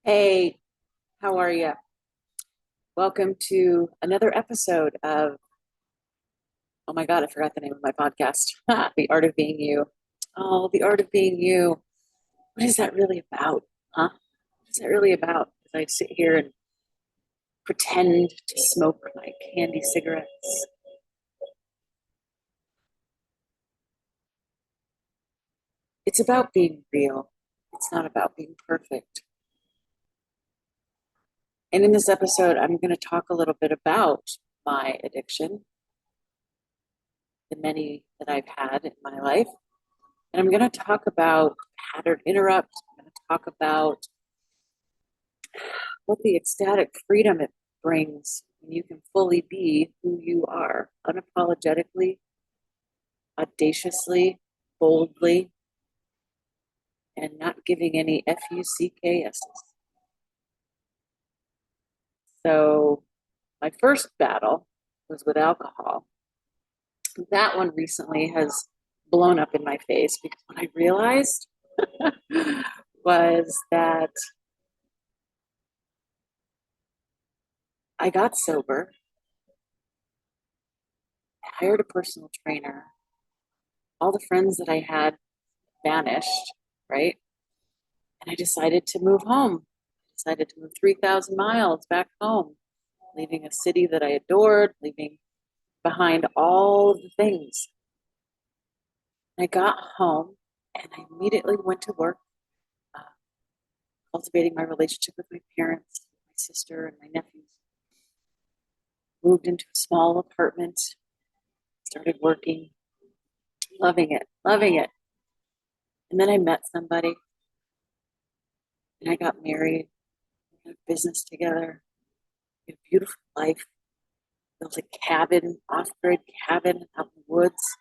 Hey, how are you? Welcome to another episode of, oh my God, I forgot the name of my podcast, The Art of Being You. Oh, The Art of Being You. What is that really about? Huh? What is that really about? As I sit here and pretend to smoke my candy cigarettes. It's about being real. It's not about being perfect. And in this episode, I'm going to talk a little bit about my addiction, the many that I've had in my life. And I'm going to talk about pattern interrupt. I'm going to talk about what the ecstatic freedom it brings when you can fully be who you are, unapologetically, audaciously, boldly, and not giving any FUCKSs. So my first battle was with alcohol. That one recently has blown up in my face because what I realized was that I got sober, hired a personal trainer. All the friends that I had vanished, right? And I decided to move home. I decided to move 3,000 miles back home, leaving a city that I adored, leaving behind all of the things. I got home and I immediately went to work, uh, cultivating my relationship with my parents, my sister, and my nephews. Moved into a small apartment, started working, loving it, loving it. And then I met somebody and I got married, we had a business together, we had a beautiful life. Built a cabin, off-grid cabin out in the woods.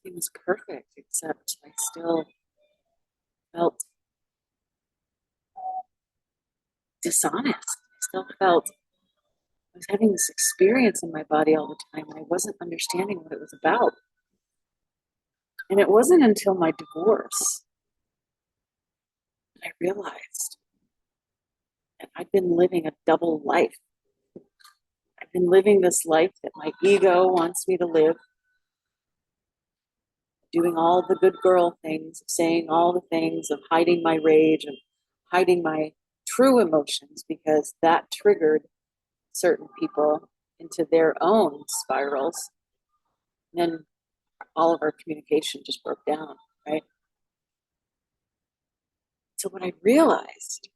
It was perfect, except I still felt dishonest. I still felt I was having this experience in my body all the time, and I wasn't understanding what it was about. And it wasn't until my divorce that I realized that I'd been living a double life. I've been living this life that my ego wants me to live, doing all the good girl things, saying all the things, of hiding my rage and hiding my true emotions because that triggered certain people into their own spirals. And then all of our communication just broke down, right? So what I realized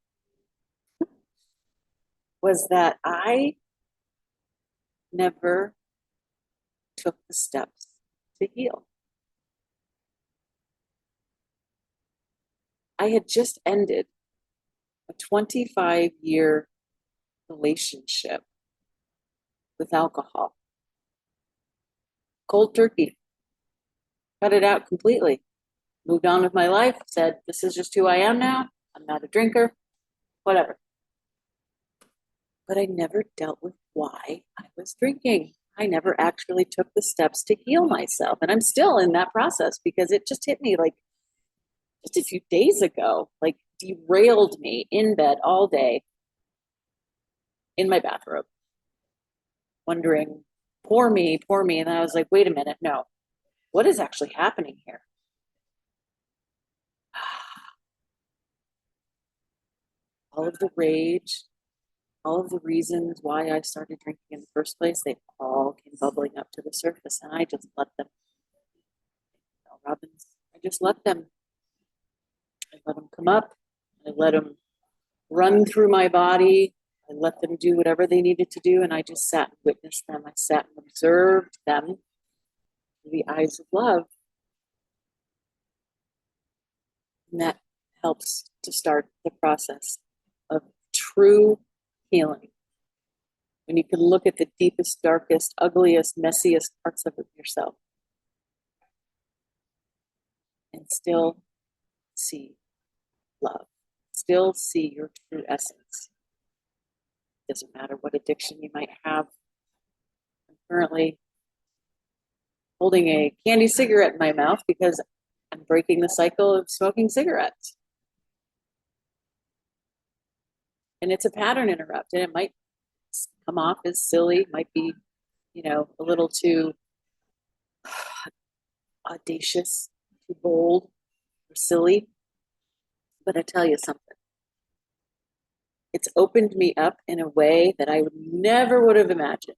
was that I never took the steps to heal. I had just ended a 25-year relationship with alcohol. Cold turkey. Cut it out completely. Moved on with my life, said, this is just who I am now. I'm not a drinker, whatever. But I never dealt with why I was drinking. I never actually took the steps to heal myself. And I'm still in that process because it just hit me like just a few days ago, like derailed me in bed all day in my bathrobe, wondering, poor me, poor me. And then I was like, wait a minute, no, what is actually happening here? All of the rage, all of the reasons why I started drinking in the first place, they all came bubbling up to the surface, and I just let them. Robbins, I just let them. I let them come up. I let them run through my body. I let them do whatever they needed to do, and I just sat and witnessed them. I sat and observed them through the eyes of love, and that helps to start the process of true healing. When you can look at the deepest, darkest, ugliest, messiest parts of yourself and still see love, still see your true essence. It doesn't matter what addiction you might have. I'm currently holding a candy cigarette in my mouth because I'm breaking the cycle of smoking cigarettes. And it's a pattern interrupt, and it might come off as silly, might be, a little too audacious, too bold, or silly. But I tell you something, it's opened me up in a way that I never would have imagined.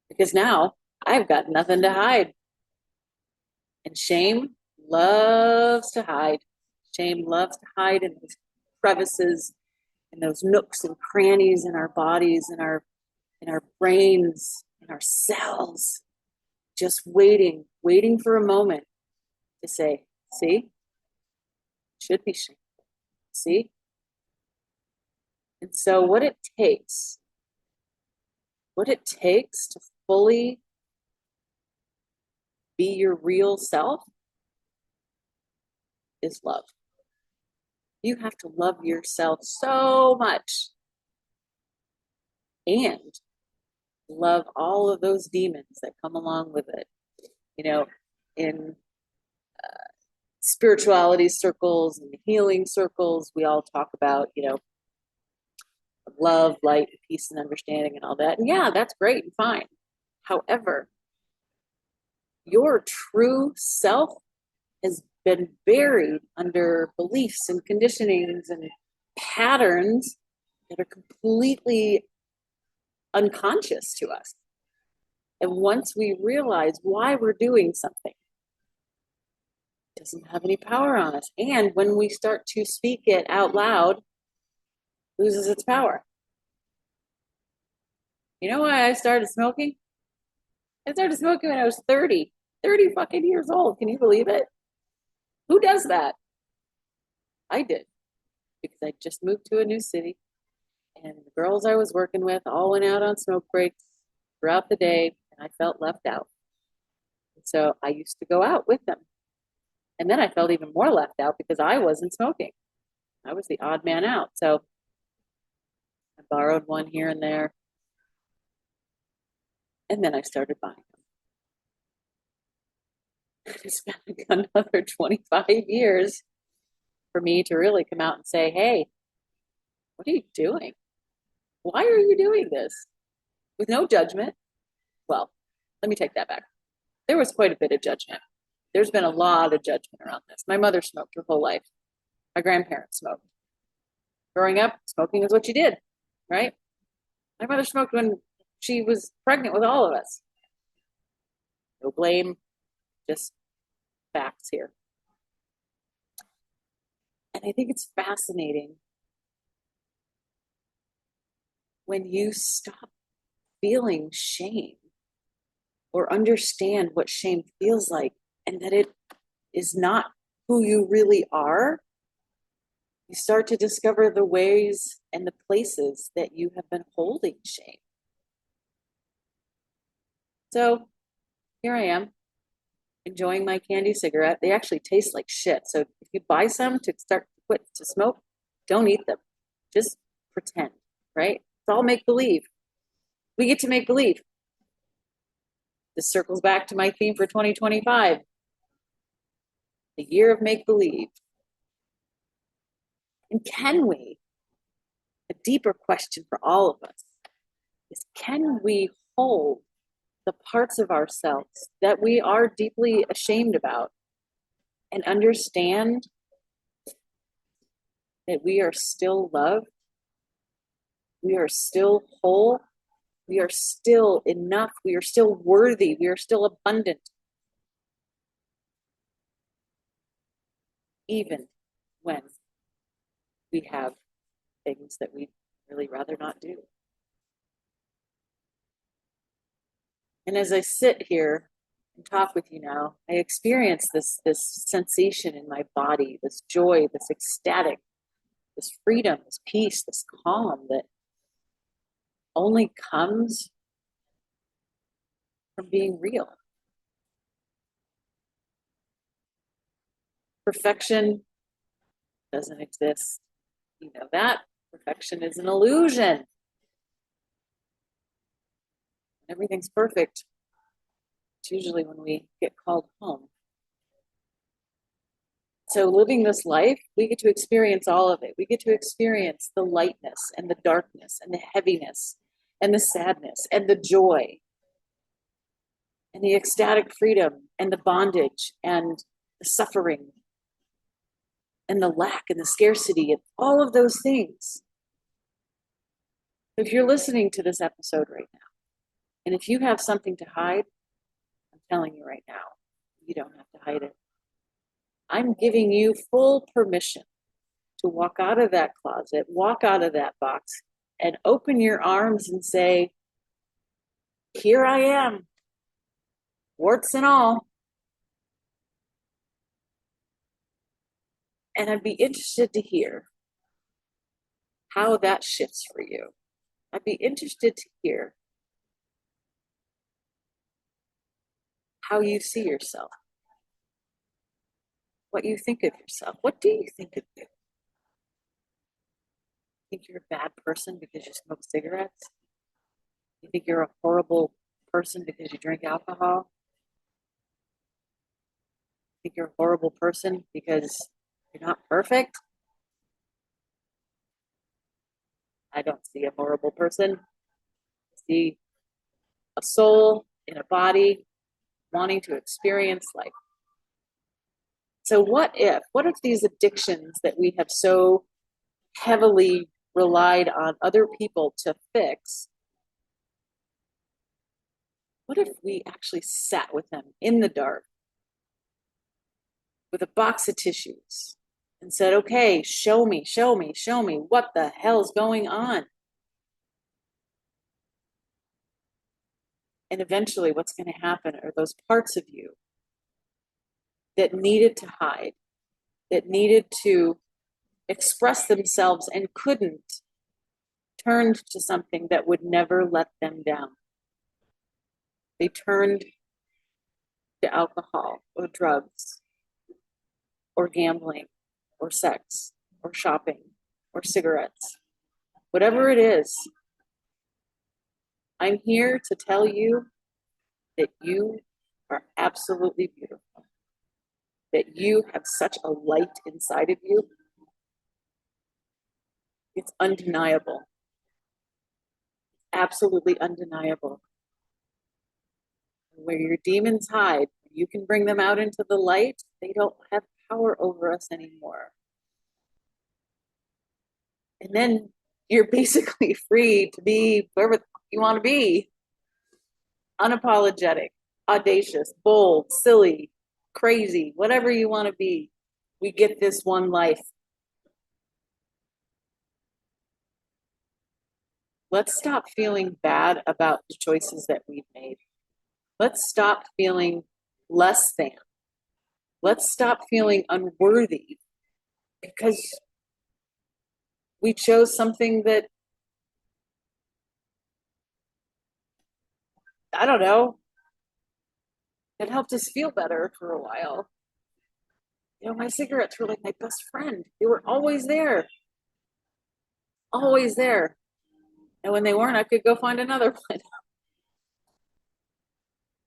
Because now I've got nothing to hide. And shame loves to hide. Shame loves to hide in those crevices, in those nooks and crannies in our bodies, in our brains, in our cells, just waiting for a moment to say, see, should be shame. See? And so what it takes to fully be your real self is love. You have to love yourself so much and love all of those demons that come along with it. In spirituality circles and healing circles, we all talk about, love, light, peace, and understanding and all that. And yeah, that's great and fine. However, your true self has been buried under beliefs and conditionings and patterns that are completely unconscious to us. And once we realize why we're doing something, it doesn't have any power on us. And when we start to speak it out loud, it loses its power. You know why I started smoking? I started smoking when I was 30 fucking years old. Can you believe it? Who does that? I did, because I just moved to a new city, and the girls I was working with all went out on smoke breaks throughout the day, and I felt left out. And so I used to go out with them. And then I felt even more left out because I wasn't smoking. I was the odd man out. So I borrowed one here and there. And then I started buying them. It's been another 25 years for me to really come out and say, hey, what are you doing? Why are you doing this? With no judgment. Well, let me take that back. There was quite a bit of judgment. There's been a lot of judgment around this. My mother smoked her whole life. My grandparents smoked. Growing up, smoking is what you did, right? My mother smoked when she was pregnant with all of us. No blame, just facts here. And I think it's fascinating when you stop feeling shame or understand what shame feels like and that it is not who you really are. You start to discover the ways and the places that you have been holding shame. So here I am, enjoying my candy cigarette. They actually taste like shit. So if you buy some to start to quit to smoke, don't eat them. Just pretend, right? It's all make believe. We get to make believe. This circles back to my theme for 2025, the year of make believe. And can we, a deeper question for all of us, is can we hold the parts of ourselves that we are deeply ashamed about and understand that we are still loved, we are still whole, we are still enough, we are still worthy, we are still abundant, even when we have things that we'd really rather not do. And as I sit here and talk with you now, I experience this sensation in my body, this joy, this ecstatic, this freedom, this peace, this calm that only comes from being real. Perfection doesn't exist. You know that. Perfection is an illusion. Everything's perfect. It's usually when we get called home. So living this life, we get to experience all of it. We get to experience the lightness and the darkness and the heaviness and the sadness and the joy and the ecstatic freedom and the bondage and the suffering and the lack and the scarcity and all of those things. If you're listening to this episode right now, and if you have something to hide, I'm telling you right now, you don't have to hide it. I'm giving you full permission to walk out of that closet, walk out of that box, and open your arms and say, here I am, warts and all. And I'd be interested to hear how that shifts for you. I'd be interested to hear how you see yourself, what you think of yourself. What do you think of you? Think you're a bad person because you smoke cigarettes? You think you're a horrible person because you drink alcohol? You think you're a horrible person because you're not perfect? I don't see a horrible person. I see a soul in a body wanting to experience life. So what if these addictions that we have so heavily relied on other people to fix, what if we actually sat with them in the dark with a box of tissues and said, okay, show me what the hell's going on? And eventually what's going to happen are those parts of you that needed to hide, that needed to express themselves and couldn't, turned to something that would never let them down. They turned to alcohol or drugs or gambling or sex or shopping or cigarettes. Whatever it is, I'm here to tell you that you are absolutely beautiful, that you have such a light inside of you. It's undeniable, absolutely undeniable. Where your demons hide, you can bring them out into the light. They don't have power over us anymore. And then you're basically free to be wherever you want to be. Unapologetic, audacious, bold, silly, crazy, whatever you want to be. We get this one life. Let's stop feeling bad about the choices that we've made. Let's stop feeling less than. Let's stop feeling unworthy because we chose something that, I don't know, that helped us feel better for a while. You know, my cigarettes were like my best friend. They were always there. Always there. And when they weren't, I could go find another one.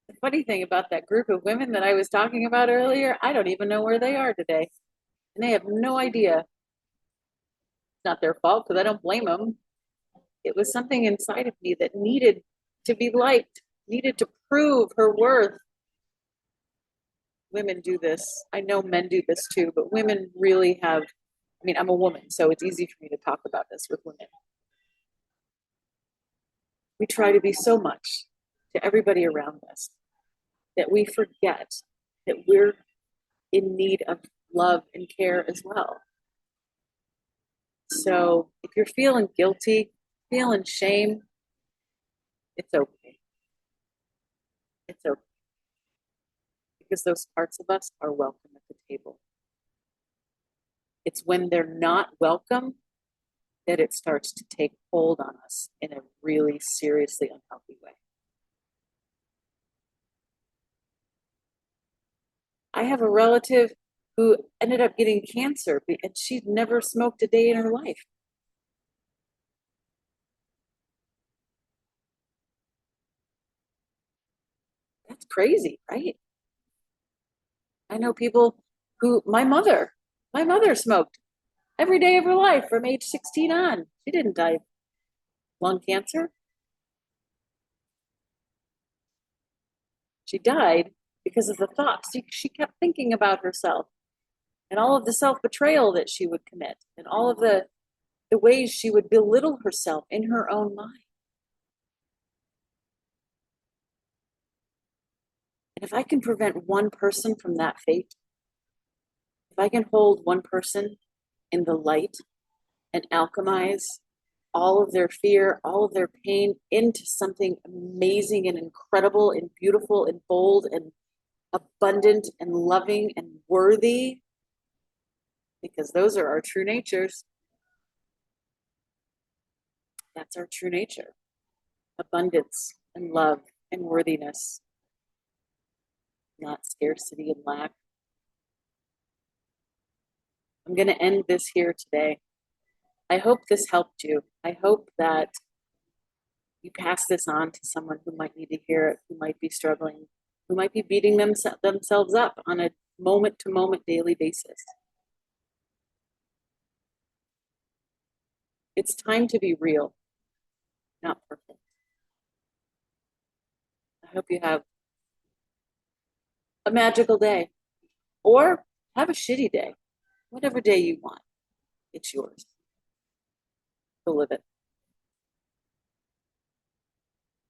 The funny thing about that group of women that I was talking about earlier, I don't even know where they are today. And they have no idea. It's not their fault because I don't blame them. It was something inside of me that needed to be liked, needed to prove her worth. Women do this. I know men do this too, but women really have. I mean, I'm a woman, so it's easy for me to talk about this with women. We try to be so much to everybody around us that we forget that we're in need of love and care as well. So if you're feeling guilty, feeling shame, it's okay. It's okay. Because those parts of us are welcome at the table. It's when they're not welcome that it starts to take hold on us in a really seriously unhealthy way. I have a relative who ended up getting cancer and she'd never smoked a day in her life. That's crazy, right? I know people My mother smoked every day of her life from age 16 on. She didn't die of lung cancer. She died because of the thoughts she kept thinking about herself and all of the self-betrayal that she would commit and all of the ways she would belittle herself in her own mind. And if I can prevent one person from that fate, if I can hold one person in the light and alchemize all of their fear, all of their pain into something amazing and incredible and beautiful and bold and abundant and loving and worthy, because those are our true natures. That's our true nature. Abundance and love and worthiness, not scarcity and lack. I'm going to end this here today. I hope this helped you. I hope that you pass this on to someone who might need to hear it, who might be struggling, who might be beating themselves up on a moment to moment daily basis. It's time to be real, not perfect. I hope you have a magical day or have a shitty day, whatever day you want. It's yours. Go live it.